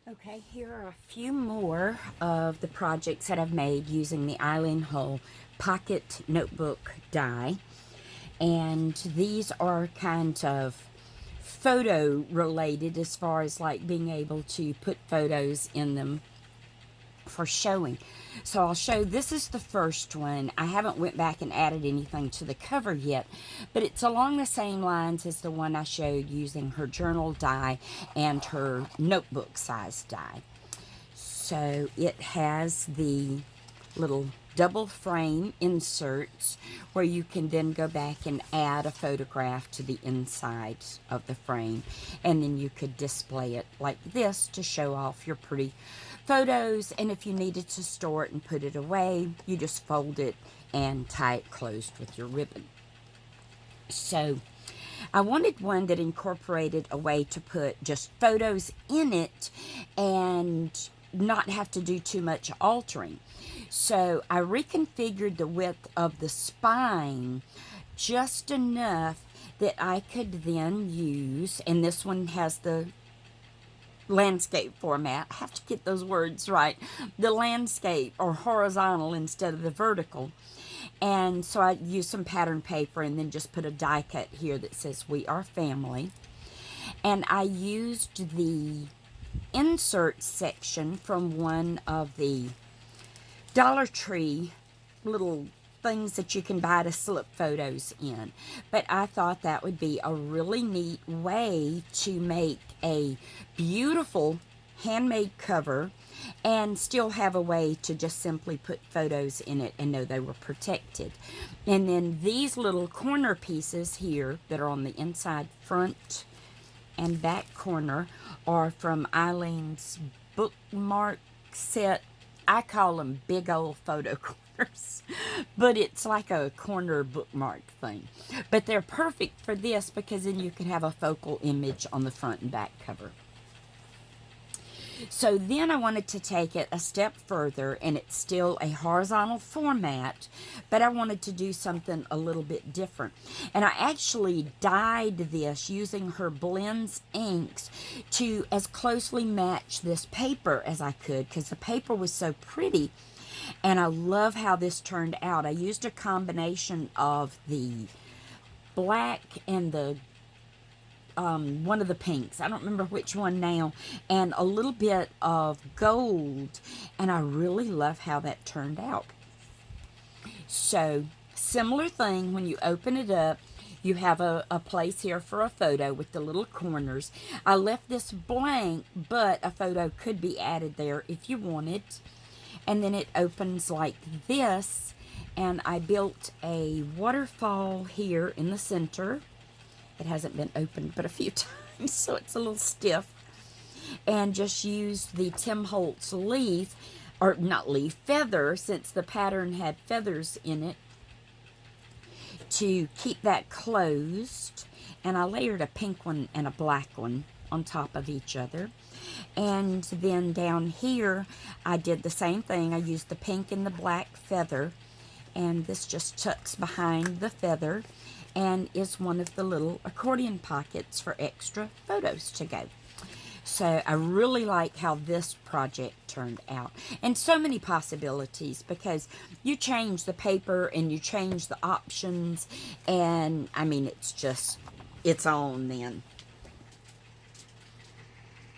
Okay, here are a few more of the projects that I've made using the Eileen Hull Pocket Notebook die. And these are kind of photo related as far as like being able to put photos in them for showing. So I'll show, this is the first one. I haven't went back and added anything to the cover yet, but it's along the same lines as the one I showed using her journal die and her notebook size die. So it has the little double frame inserts where you can then go back and add a photograph to the inside of the frame, and then you could display it like this to show off your pretty photos. And if you needed to store it and put it away, you just fold it and tie it closed with your ribbon. So I wanted one that incorporated a way to put just photos in it and not have to do too much altering. So I reconfigured the width of the spine just enough that I could then use, and this one has the landscape format. I have to get those words right. The landscape, or horizontal instead of the vertical. And so I used some pattern paper and then just put a die cut here that says "We Are Family." And I used the insert section from one of the Dollar Tree little things that you can buy to slip photos in. But I thought that would be a really neat way to make a beautiful handmade cover and still have a way to just simply put photos in it and know they were protected. And then these little corner pieces here that are on the inside front and back corner are from Eileen's bookmark set. I call them big old photo corners, but it's like a corner bookmark thing. But they're perfect for this because then you can have a focal image on the front and back cover. So then I wanted to take it a step further, and it's still a horizontal format, but I wanted to do something a little bit different. And I actually dyed this using her blends inks to as closely match this paper as I could, because the paper was so pretty. And I love how this turned out. I used a combination of the black and the one of the pinks, I don't remember which one now, and a little bit of gold, and I really love how that turned out. So similar thing, when you open it up, you have a place here for a photo with the little corners. I left this blank, but a photo could be added there if you wanted. And then it opens like this, and I built a waterfall here in the center. It hasn't been opened but a few times, so it's a little stiff. And just used the Tim Holtz leaf, or not leaf, feather, since the pattern had feathers in it, to keep that closed. And I layered a pink one and a black one on top of each other. And then down here, I did the same thing. I used the pink and the black feather, and this just tucks behind the feather and is one of the little accordion pockets for extra photos to go. So I really like how this project turned out. And so many possibilities, because you change the paper and you change the options, and I mean, it's on then.